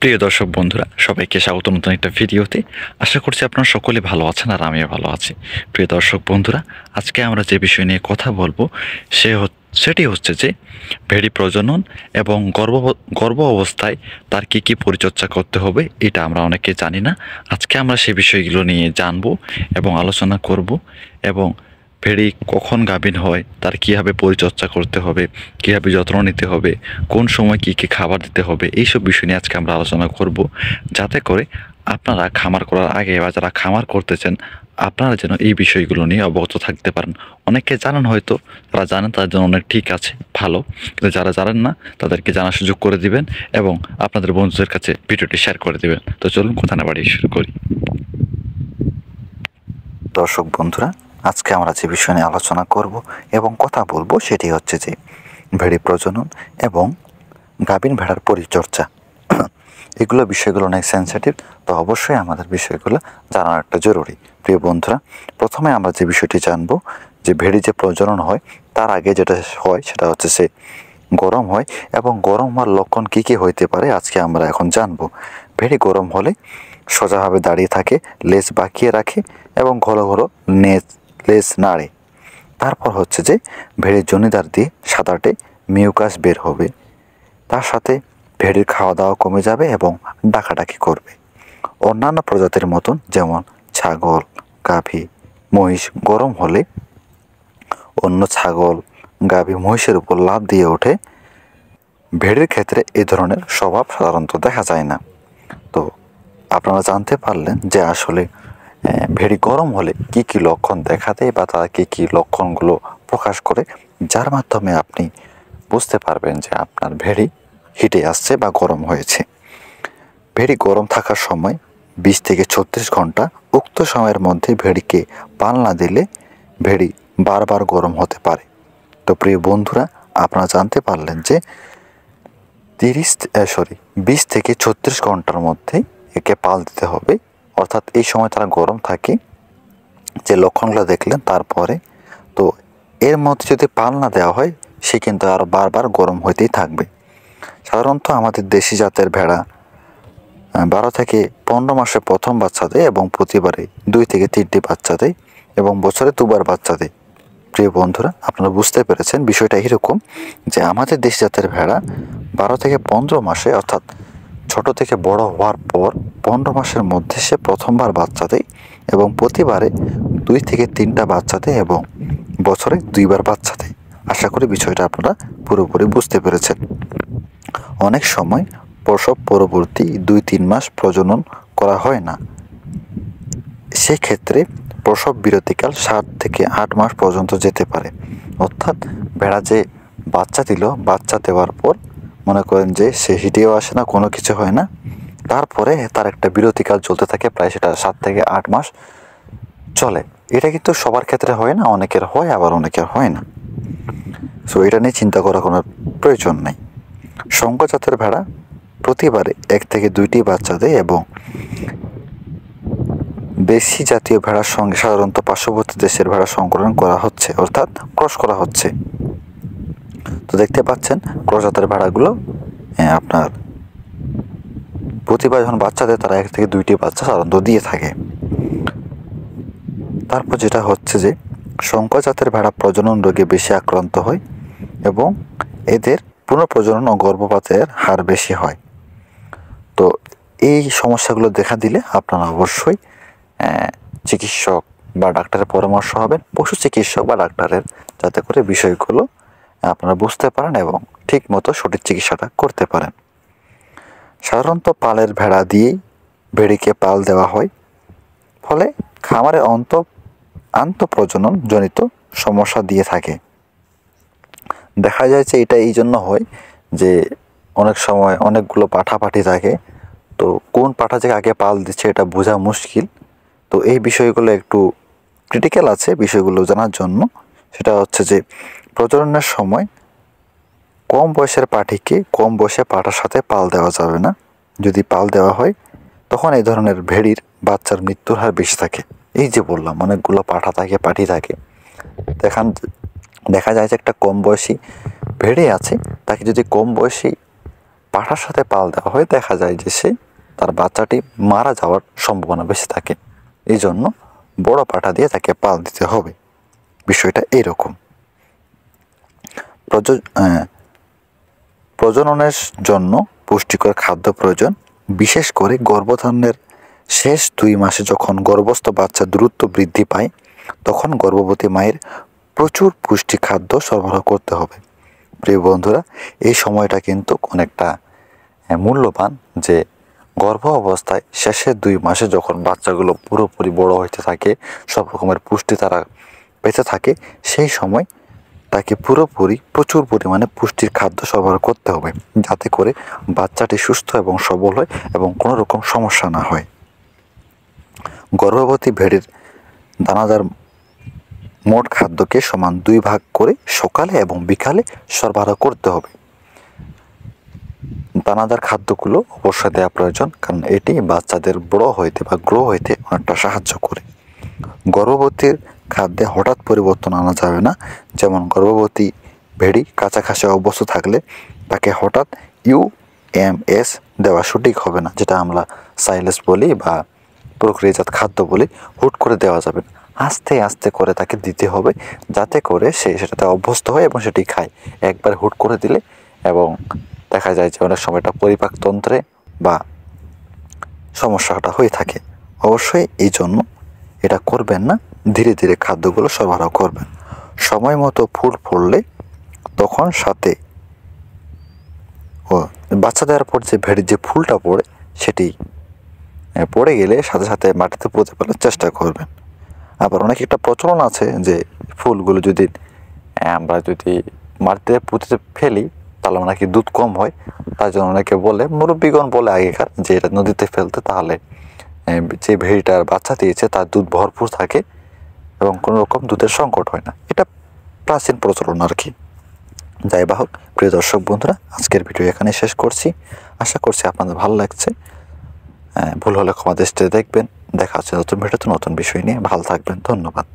প্রিয় দর্শক বন্ধুরা, সবাইকে স্বাগত নতুন একটা ভিডিওতে। আশা করছি আপনারা সকলে ভালো আছেন আর আমিও ভালো আছি। প্রিয় দর্শক বন্ধুরা, আজকে আমরা যে বিষয় নিয়ে কথা বলবো সেটি হচ্ছে যে ভেড়ি প্রজনন এবং গর্ভ অবস্থায় তার কি পরিচর্যা করতে হবে, এটা আমরা অনেকে জানি না। আজকে আমরা সেই বিষয়গুলো নিয়ে জানবো এবং আলোচনা করব। এবং ভেড়ি কখন গাভীন হয়, তার কীভাবে পরিচর্যা করতে হবে, কীভাবে যত্ন নিতে হবে, কোন সময় কী খাবার দিতে হবে, এইসব বিষয় নিয়ে আজকে আমরা আলোচনা করব, যাতে করে আপনারা খামার করার আগে বা যারা খামার করতেছেন আপনারা যেন এই বিষয়গুলো নিয়ে অবগত থাকতে পারেন। অনেকে জানেন, হয়তো যারা জানেন তাদের জন্য অনেক ঠিক আছে, ভালো, কিন্তু যারা জানেন না তাদেরকে জানার সুযোগ করে দিবেন এবং আপনাদের বন্ধুদের কাছে ভিডিওটি শেয়ার করে দিবেন। তো চলুন কথা না বাড়িয়ে শুরু করি। দর্শক বন্ধুরা, আজকে আমরা যে বিষয় নিয়ে আলোচনা করব এবং কথা বলবো সেটি হচ্ছে যে ভেড়ি প্রজনন এবং গাভীন ভেড়ার পরিচর্যা। এগুলো বিষয়গুলো অনেক সেন্সিটিভ, তো অবশ্যই আমাদের বিষয়গুলো জানার একটা জরুরি। প্রিয় বন্ধুরা, প্রথমে আমরা যে বিষয়টি জানবো যে ভেড়ি যে প্রজনন হয় তার আগে যেটা হয় সেটা হচ্ছে সে গরম হয়, এবং গরম হওয়ার লক্ষণ কী হইতে পারে আজকে আমরা এখন জানবো। ভেড়ি গরম হলে সোজাভাবে দাঁড়িয়ে থাকে, লেজ বাঁকিয়ে রাখে এবং ঘন ঘন লেজ নাড়ে। তারপর হচ্ছে যে ভেড়ির জনিদার দিয়ে সাদাটে মিউকাস বের হবে। তার সাথে ভেড়ির খাওয়া দাওয়া কমে যাবে এবং ডাকাডাকি করবে। অন্যান্য প্রজাতির মতন, যেমন ছাগল, গাভী, মহিষ গরম হলে অন্য ছাগল, গাভী, মহিষের উপর লাফ দিয়ে ওঠে, ভেড়ির ক্ষেত্রে এই ধরনের স্বভাব সাধারণত দেখা যায় না। তো আপনারা জানতে পারলেন যে আসলে ভেড়ি গরম হলে কি লক্ষণ দেখা দেয় বা তারা কি লক্ষণগুলো প্রকাশ করে, যার মাধ্যমে আপনি বুঝতে পারবেন যে আপনার ভেড়ি হিটে আসছে বা গরম হয়েছে। ভেড়ি গরম থাকার সময় 20 থেকে 36 ঘন্টা, উক্ত সময়ের মধ্যে ভেড়িকে পাল না দিলে ভেড়ি বারবার গরম হতে পারে। তো প্রিয় বন্ধুরা, আপনারা জানতে পারলেন যে 20 থেকে 36 ঘন্টার মধ্যে একে পাল দিতে হবে, অর্থাৎ এই সময় তারা গরম থাকে। যে লক্ষণগুলো দেখলেন তারপরে, তো এর মধ্যে যদি পাল না দেওয়া হয় সে কিন্তু আরও বারবার গরম হইতেই থাকবে। সাধারণত আমাদের দেশি জাতের ভেড়া 12 থেকে 15 মাসে প্রথম বাচ্চা দেয় এবং প্রতিবারে 2 থেকে 3টি বাচ্চা দেয় এবং বছরে 2বার বাচ্চা দেয়। প্রিয় বন্ধুরা, আপনারা বুঝতে পেরেছেন বিষয়টা এরকম যে আমাদের দেশি জাতের ভেড়া 12 থেকে 15 মাসে, অর্থাৎ ছোট থেকে বড় হওয়ার পর 15 মাসের মধ্যে সে প্রথমবার বাচ্চা দেয় এবং প্রতিবারে 2 থেকে 3টা বাচ্চা দেয় এবং বছরে 2বার বাচ্চা দেয়। আশা করি বিষয়টা আপনারা পুরোপুরি বুঝতে পেরেছেন। অনেক সময় প্রসব পরবর্তী 2-3 মাস প্রজনন করা হয় না, সেক্ষেত্রে প্রসব বিরতিকাল 7 থেকে 8 মাস পর্যন্ত যেতে পারে। অর্থাৎ ভেড়া যে বাচ্চা দিল, বাচ্চা দেওয়ার পর মনে করেন যে সে হিটেও আসে না, কোনো কিছু হয় না, তারপরে তার একটা বিরতিকাল চলতে থাকে, প্রায় সেটা 7 থেকে 8 মাস চলে। এটা কিন্তু সবার ক্ষেত্রে হয় না, অনেকের হয় আবার অনেকের হয় না। সো এটা নিয়ে চিন্তা করার কোনো প্রয়োজন নেই। শঙ্কর জাতের ভেড়া প্রতিবারে 1 থেকে 2টি বাচ্চা দেয় এবং দেশি জাতীয় ভেড়ার সঙ্গে সাধারণত পার্শ্ববর্তী দেশের ভেড়া সংকলন করা হচ্ছে, অর্থাৎ ক্রস করা হচ্ছে। তো দেখতে পাচ্ছেন ক্রস জাতের ভেড়াগুলো আপনার প্রতিবার যখন বাচ্চা দেয় তারা 1 থেকে 2টি বাচ্চা সাধারণত দিয়ে থাকে। তারপর যেটা হচ্ছে যে শঙ্কর জাতের ভেড়া প্রজনন রোগে বেশি আক্রান্ত হয় এবং এদের পুনঃপ্রজনন ও গর্ভপাতের হার বেশি হয়। তো এই সমস্যাগুলো দেখা দিলে আপনারা অবশ্যই চিকিৎসক বা ডাক্তারের পরামর্শ হবেন, পশু চিকিৎসক বা ডাক্তারের, যাতে করে বিষয়গুলো আপনারা বুঝতে পারেন এবং ঠিক মতো সঠিক চিকিৎসাটা করতে পারেন। সাধারণত পালের ভেড়া দিয়েই ভেড়িকে পাল দেওয়া হয়, ফলে খামারে আন্তঃপ্রজনন জনিত সমস্যা দিয়ে থাকে। দেখা যায় যে এটা এই জন্য হয় যে অনেক সময় অনেকগুলো পাঠাপাঠি থাকে, তো কোন পাঠা থেকে আগে পাল দিচ্ছে এটা বোঝা মুশকিল। তো এই বিষয়গুলো একটু ক্রিটিক্যাল আছে বিষয়গুলো জানার জন্য। সেটা হচ্ছে যে প্রজননের সময় কম বয়সের পাঠিকে কম বয়সে পাঠার সাথে পাল দেওয়া যাবে না। যদি পাল দেওয়া হয় তখন এই ধরনের ভেড়ির বাচ্চার মৃত্যুর হার বেশি থাকে। এই যে বললাম অনেকগুলো পাঠা থাকে, পাঠি থাকে, দেখা যায় যে একটা কম বয়সী ভেড়ে আছে, তাকে যদি কম বয়সী পাঠার সাথে পাল দেওয়া হয় দেখা যায় যে তার বাচ্চাটি মারা যাওয়ার সম্ভাবনা বেশি থাকে। এই জন্য বড় পাঠা দিয়ে তাকে পাল দিতে হবে। বিষয়টা এরকম। প্রজননের জন্য পুষ্টিকর খাদ্য প্রয়োজন, বিশেষ করে গর্ভধারণের শেষ 2 মাসে যখন গর্ভস্থ বাচ্চা দ্রুত বৃদ্ধি পায় তখন গর্ভবতী মায়ের প্রচুর পুষ্টি খাদ্য সরবরাহ করতে হবে। প্রিয় বন্ধুরা, এই সময়টা কিন্তু অনেকটা মূল্যবান, যে গর্ভ অবস্থায় শেষের 2 মাসে যখন বাচ্চাগুলো পুরোপুরি বড় হতে থাকে, সব রকমের পুষ্টি তারা পেতে থাকে, সেই সময় তাকে পুরোপুরি প্রচুর পরিমাণে পুষ্টির খাদ্য সরবরাহ করতে হবে, যাতে করে বাচ্চাটি সুস্থ এবং সবল হয় এবং কোনো রকম সমস্যা না হয়। গর্ভবতী ভেড়ির দানাদার মোট খাদ্যকে সমান 2 ভাগ করে সকালে এবং বিকালে সরবরাহ করতে হবে। দানাদার খাদ্যগুলো অবশ্যই দেওয়া প্রয়োজন, কারণ এটি বাচ্চাদের বড় হইতে বা গ্রো হইতে অনেকটা সাহায্য করে। গর্ভবতীর খাদ্যে হঠাৎ পরিবর্তন আনা যাবে না। যেমন গর্ভবতী ভেড়ি কাঁচা ঘাসে অভ্যস্ত থাকলে তাকে হঠাৎ UMS দেওয়া সঠিক হবে না, যেটা আমরা সাইলেজ বলি বা প্রক্রিয়াজাত খাদ্য বলি। হুট করে দেওয়া যাবে না, আস্তে আস্তে করে তাকে দিতে হবে, যাতে করে সে সেটাতে অভ্যস্ত হয় এবং সেটি খায়। একবার হুট করে দিলে এবং দেখা যায় যে অনেক সময়টা পরিপাকতন্ত্রে বা সমস্যাটা হয়ে থাকে। অবশ্যই এই জন্য এটা করবেন না, ধীরে ধীরে খাদ্যগুলো সরবরাহ করবেন। সময় মতো ফুল ফুললে তখন সাথে বাচ্চা দেওয়ার পর যে ভেড়ির যে ফুলটা পড়ে সেটি পড়ে গেলে সাথে সাথে মাটিতে পুঁতে ফেলার চেষ্টা করবেন। আবার অনেক একটা প্রচলন আছে যে ফুলগুলো যদি আমরা মাটিতে পুঁতে ফেলি তাহলে নাকি দুধ কম হয়। তার জন্য অনেকে বলে, মুরব্বীগণ বলে আগেকার, যে এটা নদীতে ফেলতে তাহলে যে ভেড়িটার বাচ্চা দিয়েছে তার দুধ ভরপুর থাকে এবং কোনো রকম দুধের সংকট হয় না। এটা প্রাচীন প্রচলন আর কি। যাই বা হোক, প্রিয় দর্শক বন্ধুরা, আজকের ভিডিও এখানে শেষ করছি। আশা করছি আপনাদের ভালো লাগছে। ভুল হলে ক্ষমা দৃষ্টিতে দেখবেন। দেখা হচ্ছে নতুন ভিডিওতে নতুন বিষয় নিয়ে। ভালো থাকবেন। ধন্যবাদ।